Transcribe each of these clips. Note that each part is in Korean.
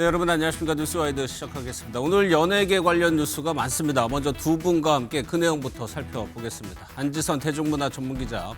네, 여러분 안녕하십니까. 뉴스와이드 시작하겠습니다. 오늘 연예계 관련 뉴스가 많습니다. 먼저 두 분과 함께 그 내용부터 살펴보겠습니다. 안지선 대중문화 전문기자,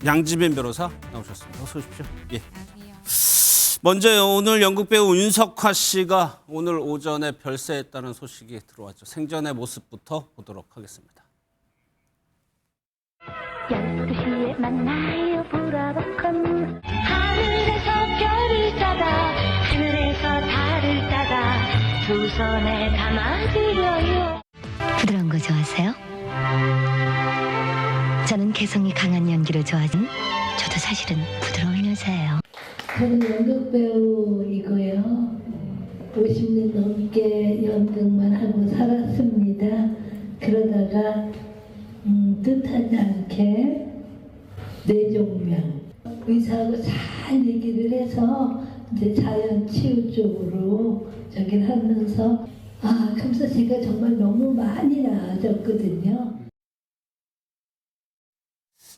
양지빈 변호사 나오셨습니다. 어서 오십시오. 예. 안녕하세요. 먼저요, 오늘 연극 배우 윤석화 씨가 오늘 오전에 별세했다는 소식이 들어왔죠. 생전의 모습부터 보도록 하겠습니다. 12시에 만나요 브라보콘 하늘에서 별을 따다 하늘에서 달을 따다 두 손에 담아드려요. 부드러운 거 좋아하세요? 저는 개성이 강한 연기를 좋아하지만 저도 사실은 부드러운 여자예요. 저는 연극 배우이고요. 50년 넘게 연극만 하고 살았습니다. 그러다가 뜻하지 않게 뇌종양 의사하고 잘 얘기를 해서 이제 자연 치유 쪽으로 저기를 하면서 그래서 제가 정말 너무 많이 나아졌거든요.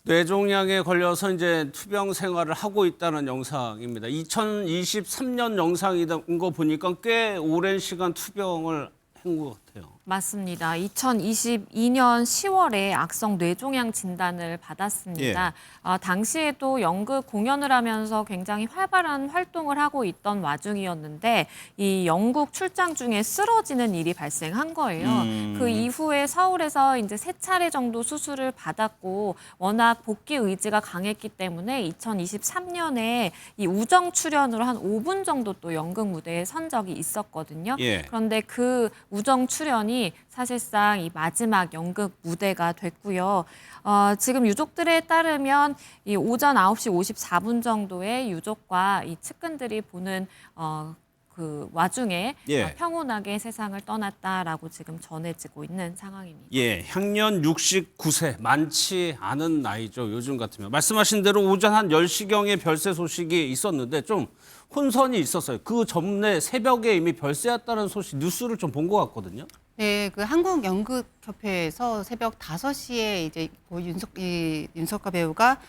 뇌종양에 걸려서 이제 투병 생활을 하고 있다는 영상입니다. 2023년 영상인 거 보니까 꽤 오랜 시간 투병을 한 것 같아요. 맞습니다. 2022년 10월에 악성 뇌종양 진단을 받았습니다. 당시에도 연극 공연을 하면서 굉장히 활발한 활동을 하고 있던 와중이었는데 이 영국 출장 중에 쓰러지는 일이 발생한 거예요. 그 이후에 서울에서 이제 3차례 정도 수술을 받았고 워낙 복귀 의지가 강했기 때문에 2023년에 이 우정 출연으로 한 5분 정도 또 연극 무대에 선 적이 있었거든요. 예. 그런데 그 우정 출연이 사실상 이 마지막 연극 무대가 됐고요. 지금 유족들에 따르면 이 오전 9시 54분 정도에 유족과 이 측근들이 보는 그 와중에 예. 평온하게 세상을 떠났다라고 지금 전해지고 있는 상황입니다. 예, 향년 69세, 많지 않은 나이죠. 요즘 같으면. 말씀하신 대로 오전 한 10시경에 별세 소식이 있었는데 좀 혼선이 있었어요. 그 전에 새벽에 이미 별세였다는 소식, 뉴스를 좀 본 것 같거든요. 네, 그 한국연극협회에서 새벽 5시에 이제 윤석화 배우가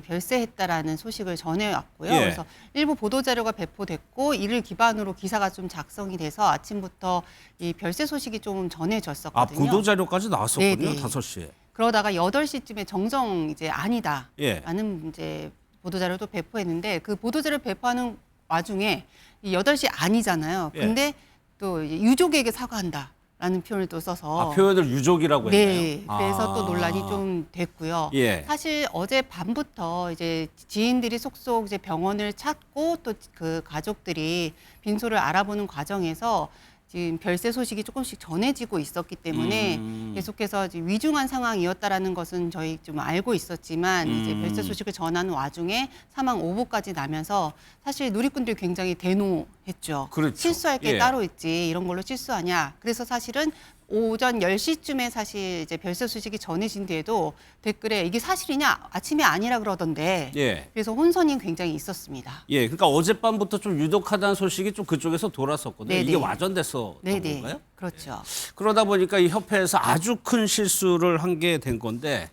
별세했다라는 소식을 전해왔고요. 예. 그래서 일부 보도 자료가 배포됐고 이를 기반으로 기사가 좀 작성이 돼서 아침부터 이 별세 소식이 좀 전해졌었거든요. 보도 자료까지 나왔었군요. 네네. 5시에. 그러다가 8시쯤에 정정 이제 아니다라는 예. 이제 보도 자료도 배포했는데 그 보도 자료 배포하는 와중에 이 8시 아니잖아요. 예. 근데 또 이제 유족에게 사과한다라는 표현을 또 써서 표현을 유족이라고 했나요? 네, 그래서 또 논란이 좀 됐고요. 예. 사실 어제 밤부터 이제 지인들이 속속 이제 병원을 찾고 또 그 가족들이 빈소를 알아보는 과정에서 지금 별세 소식이 조금씩 전해지고 있었기 때문에 계속해서 이제 위중한 상황이었다라는 것은 저희 좀 알고 있었지만 이제 별세 소식을 전하는 와중에 사망 오보까지 나면서 사실 누리꾼들이 굉장히 대노했죠. 그렇죠. 실수할 게 예. 따로 있지 이런 걸로 실수하냐. 그래서 사실은 오전 10시쯤에 사실 이제 별세 소식이 전해진 뒤에도 댓글에 이게 사실이냐 아침에 아니라 그러던데 예. 그래서 혼선이 굉장히 있었습니다. 예, 그러니까 어젯밤부터 좀 유독하다는 소식이 좀 그쪽에서 돌았었거든요. 네네. 이게 와전됐었던 네네, 건가요? 그렇죠. 그러다 보니까 이 협회에서 아주 큰 실수를 한 게 된 건데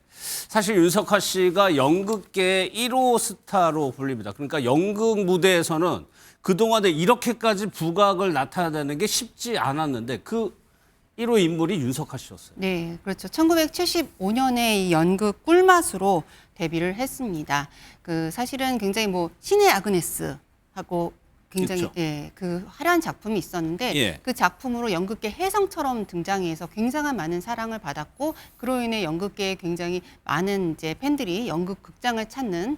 사실 윤석화 씨가 연극계의 1호 스타로 불립니다. 그러니까 연극 무대에서는 그동안에 이렇게까지 부각을 나타내는 게 쉽지 않았는데 그 1호 인물이 윤석화 씨였어요. 네, 그렇죠. 1975년에 이 연극 꿀맛으로 데뷔를 했습니다. 그 사실은 굉장히 뭐 신의 아그네스하고 굉장히 그렇죠. 예, 그 화려한 작품이 있었는데 예. 그 작품으로 연극계 혜성처럼 등장해서 굉장한 많은 사랑을 받았고 그로 인해 연극계에 굉장히 많은 이제 팬들이 연극 극단을 찾는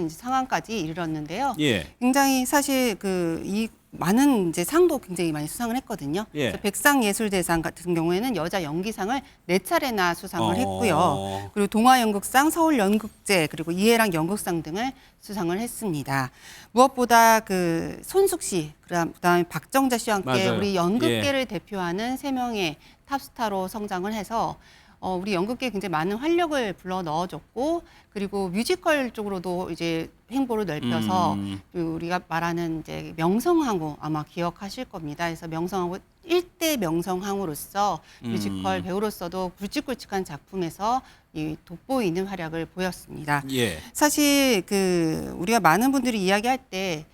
이제 상황까지 이르렀는데요. 예. 굉장히 사실 이 많은 이제 상도 굉장히 많이 수상을 했거든요. 예. 그래서 백상예술대상 같은 경우에는 여자 연기상을 4차례나 수상을 했고요. 그리고 동아연극상, 서울연극제, 그리고 이해랑 연극상 등을 수상을 했습니다. 무엇보다 그 손숙 씨, 그다음에 박정자 씨와 함께 맞아요. 우리 연극계를 대표하는 3명의 탑스타로 성장을 해서 우리 연극계에 굉장히 많은 활력을 불러 넣어줬고 그리고 뮤지컬 쪽으로도 이제 행보를 넓혀서 우리가 말하는 이제 명성황후 아마 기억하실 겁니다. 그래서 명성황후 1대 명성황후로서 뮤지컬 배우로서도 굵직굵직한 작품에서 이 돋보이는 활약을 보였습니다. 예. 사실 우리가 많은 분들이 이야기할 때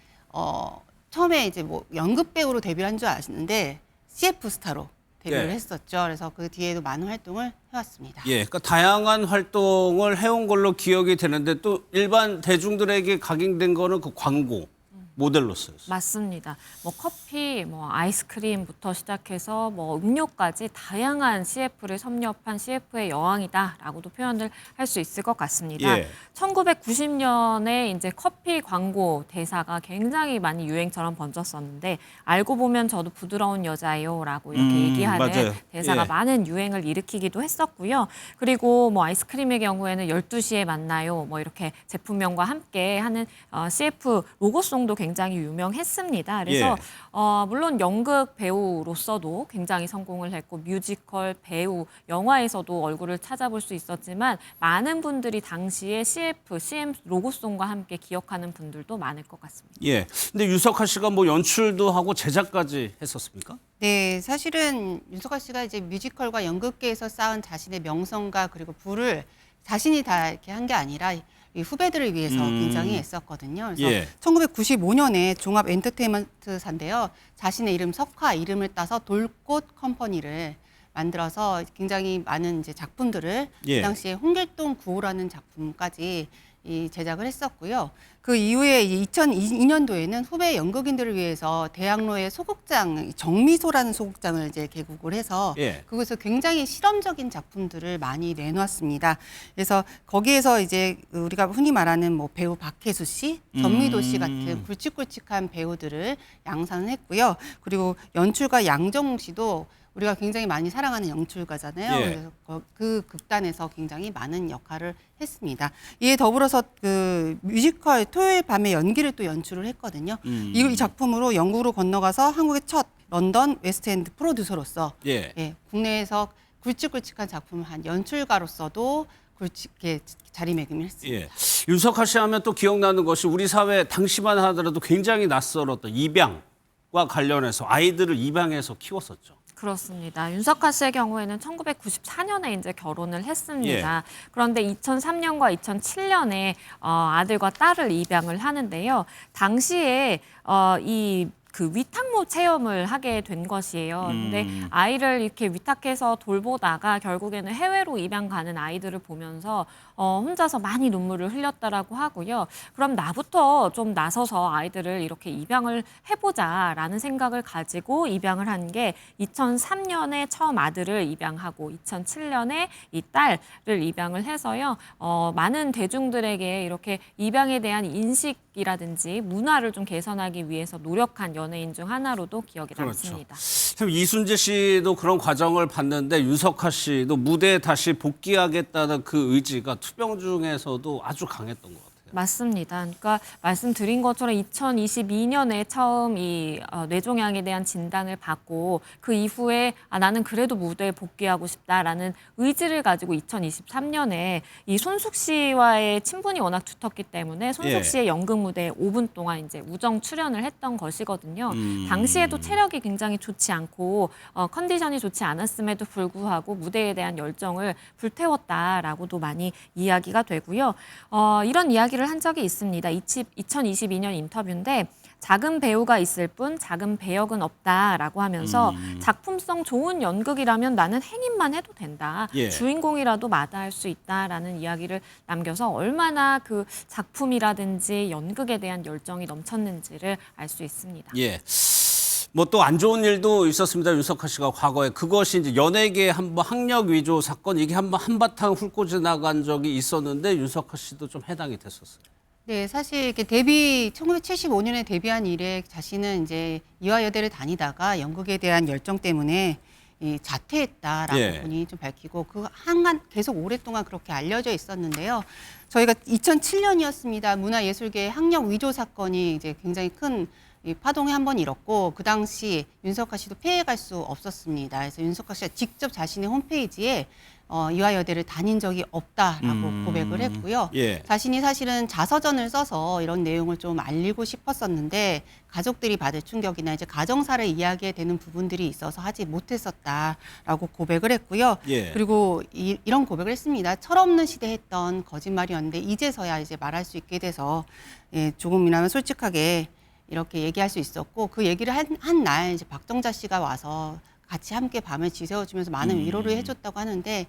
처음에 이제 뭐 연극 배우로 데뷔를 한 줄 아시는데 CF 스타로 데뷔를 네. 했었죠. 그래서 그 뒤에도 많은 활동을 해왔습니다. 예, 그러니까 다양한 활동을 해온 걸로 기억이 되는데 또 일반 대중들에게 각인된 거는 그 광고 모델로서였어요. 맞습니다. 뭐 커피, 뭐 아이스크림부터 시작해서 뭐 음료까지 다양한 CF를 섭렵한 CF의 여왕이다라고도 표현을 할 수 있을 것 같습니다. 예. 1990년에 이제 커피 광고 대사가 굉장히 많이 유행처럼 번졌었는데 알고 보면 저도 부드러운 여자예요라고 이렇게 얘기하는 맞아요. 대사가 예. 많은 유행을 일으키기도 했었고요. 그리고 뭐 아이스크림의 경우에는 12시에 만나요. 뭐 이렇게 제품명과 함께 하는 CF 로고송도 굉장히 유명했습니다. 그래서 예. 물론 연극 배우로서도 굉장히 성공을 했고 뮤지컬 배우, 영화에서도 얼굴을 찾아볼 수 있었지만 많은 분들이 당시에 CM 로고송과 함께 기억하는 분들도 많을 것 같습니다. 예. 근데 유석하 씨가 뭐 연출도 하고 제작까지 했었습니까? 네, 사실은 윤석열 씨가 이제 뮤지컬과 연극계에서 쌓은 자신의 명성과 그리고 부를 자신이 다 이렇게 한 게 아니라 이 후배들을 위해서 굉장히 애썼거든요. 그래서 예. 1995년에 종합 엔터테인먼트사인데요. 자신의 이름 석화 이름을 따서 돌꽃 컴퍼니를 만들어서 굉장히 많은 이제 작품들을 예. 그 당시에 홍길동 구호라는 작품까지 이 제작을 했었고요. 그 이후에 2002년도에는 후배 연극인들을 위해서 대학로의 소극장 정미소라는 소극장을 이제 개국을 해서 예. 그곳에서 굉장히 실험적인 작품들을 많이 내놓았습니다. 그래서 거기에서 이제 우리가 흔히 말하는 뭐 배우 박혜수 씨, 전미도 씨 같은 굵직굵직한 배우들을 양산을 했고요. 그리고 연출가 양정웅 씨도 우리가 굉장히 많이 사랑하는 연출가잖아요. 예. 그래서 그 극단에서 굉장히 많은 역할을 했습니다. 이에 더불어서 그 뮤지컬 토요일 밤의 연기를 또 연출을 했거든요. 이 작품으로 영국으로 건너가서 한국의 첫 런던 웨스트엔드 프로듀서로서 예. 국내에서 굵직굵직한 작품을 한 연출가로서도 굵직하게 자리매김을 했습니다. 예. 윤석하 씨 하면 또 기억나는 것이 우리 사회 당시만 하더라도 굉장히 낯설었던 입양과 관련해서 아이들을 입양해서 키웠었죠. 그렇습니다. 윤석하 씨의 경우에는 1994년에 이제 결혼을 했습니다. 그런데 2003년과 2007년에 아들과 딸을 입양을 하는데요. 당시에 그 위탁모 체험을 하게 된 것이에요. 근데 아이를 이렇게 위탁해서 돌보다가 결국에는 해외로 입양 가는 아이들을 보면서 혼자서 많이 눈물을 흘렸다라고 하고요. 그럼 나부터 좀 나서서 아이들을 이렇게 입양을 해보자라는 생각을 가지고 입양을 한 게 2003년에 처음 아들을 입양하고 2007년에 이 딸을 입양을 해서요. 많은 대중들에게 이렇게 입양에 대한 인식이라든지 문화를 좀 개선하기 위해서 노력한 연예인 중 하나로도 기억에 남습니다. 참 이순재 씨도 그런 과정을 봤는데 윤석하 씨도 무대에 다시 복귀하겠다는 그 의지가 투병 중에서도 아주 강했던 것 같아요. 맞습니다. 그러니까 말씀드린 것처럼 2022년에 처음 이 뇌종양에 대한 진단을 받고 그 이후에 나는 그래도 무대에 복귀하고 싶다라는 의지를 가지고 2023년에 이 손숙 씨와의 친분이 워낙 두텁기 때문에 손숙 예. 씨의 연극 무대에 5분 동안 이제 우정 출연을 했던 것이거든요. 당시에도 체력이 굉장히 좋지 않고 컨디션이 좋지 않았음에도 불구하고 무대에 대한 열정을 불태웠다라고도 많이 이야기가 되고요. 이런 이야기를 한 적이 있습니다. 2022년 인터뷰인데 작은 배우가 있을 뿐 작은 배역은 없다라고 하면서 작품성 좋은 연극이라면 나는 행인만 해도 된다. 예. 주인공이라도 마다할 수 있다라는 이야기를 남겨서 얼마나 그 작품이라든지 연극에 대한 열정이 넘쳤는지를 알 수 있습니다. 예. 뭐 또 안 좋은 일도 있었습니다. 윤석하 씨가 과거에 그것이 이제 연예계 한번 학력 위조 사건 이게 한번 한바탕 훑고 지나간 적이 있었는데 윤석하 씨도 좀 해당이 됐었어요. 네, 사실 이렇게 1975년에 데뷔한 이래 자신은 이제 이화여대를 다니다가 연극에 대한 열정 때문에 자퇴했다라고 예. 본인이 좀 밝히고 그 한간 계속 오랫동안 그렇게 알려져 있었는데요. 저희가 2007년이었습니다. 문화예술계 학력 위조 사건이 이제 굉장히 큰 파동에 한번 일었고 그 당시 윤석하 씨도 피해갈 수 없었습니다. 그래서 윤석하 씨가 직접 자신의 홈페이지에 이화여대를 다닌 적이 없다라고 고백을 했고요. 예. 자신이 사실은 자서전을 써서 이런 내용을 좀 알리고 싶었었는데 가족들이 받을 충격이나 이제 가정사를 이야기해 되는 부분들이 있어서 하지 못했었다라고 고백을 했고요. 예. 그리고 이런 고백을 했습니다. 철없는 시대 했던 거짓말이었는데 이제서야 이제 말할 수 있게 돼서 조금이나마 솔직하게 이렇게 얘기할 수 있었고 그 얘기를 한 날 이제 박정자 씨가 와서 같이 함께 밤을 지새워주면서 많은 위로를 해줬다고 하는데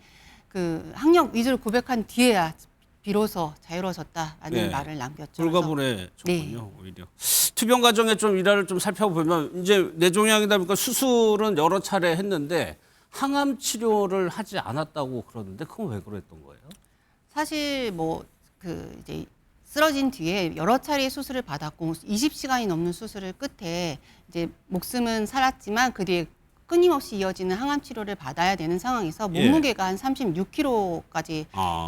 그 학력 위조를 고백한 뒤에야 비로소 자유로워졌다라는 네. 말을 남겼죠. 불가분해졌군요. 네. 오히려 투병 과정에 좀 일화를 좀 살펴보면 이제 뇌종양이다 보니까 수술은 여러 차례 했는데 항암 치료를 하지 않았다고 그러는데 그건 왜 그랬던 거예요? 사실 뭐 그 이제 쓰러진 뒤에 여러 차례 수술을 받았고 20시간이 넘는 수술을 끝에 이제 목숨은 살았지만 그 뒤에 끊임없이 이어지는 항암 치료를 받아야 되는 상황에서 예. 몸무게가 한 36kg까지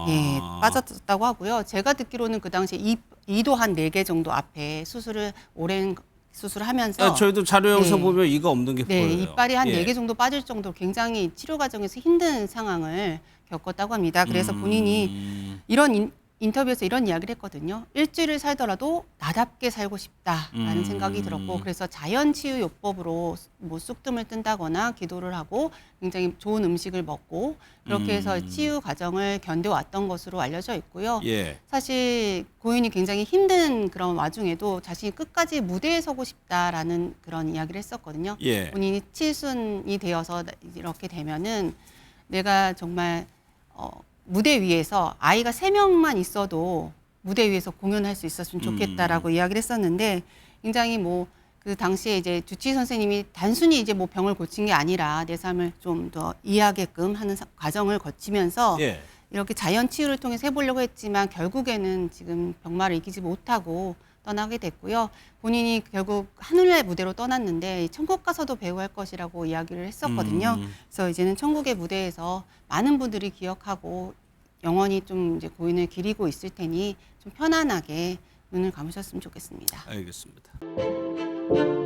예, 빠졌다고 하고요. 제가 듣기로는 그 당시에 이도 한 4개 정도 앞에 수술을 오랜 수술을 하면서 저희도 자료 영상 네. 보면 이가 없는 게 네, 보여요. 이빨이 한 예. 4개 정도 빠질 정도로 굉장히 치료 과정에서 힘든 상황을 겪었다고 합니다. 그래서 본인이 이런 인터뷰에서 이런 이야기를 했거든요. 일주일을 살더라도 나답게 살고 싶다라는 생각이 들었고 그래서 자연치유요법으로 뭐 쑥뜸을 뜬다거나 기도를 하고 굉장히 좋은 음식을 먹고 그렇게 해서 치유 과정을 견뎌왔던 것으로 알려져 있고요. 예. 사실 고인이 굉장히 힘든 그런 와중에도 자신이 끝까지 무대에 서고 싶다라는 그런 이야기를 했었거든요. 예. 본인이 칠순이 되어서 이렇게 되면은 내가 정말 무대 위에서 아이가 3명만 있어도 무대 위에서 공연할 수 있었으면 좋겠다라고 이야기를 했었는데 굉장히 뭐 그 당시에 이제 주치 선생님이 단순히 이제 뭐 병을 고친 게 아니라 내 삶을 좀 더 이해하게끔 하는 과정을 거치면서 예. 이렇게 자연 치유를 통해서 해보려고 했지만 결국에는 지금 병마를 이기지 못하고 떠나게 됐고요. 본인이 결국 하늘의 무대로 떠났는데 천국 가서도 배우할 것이라고 이야기를 했었거든요. 그래서 이제는 천국의 무대에서 많은 분들이 기억하고 영원히 좀 이제 고인을 기리고 있을 테니 좀 편안하게 눈을 감으셨으면 좋겠습니다. 알겠습니다.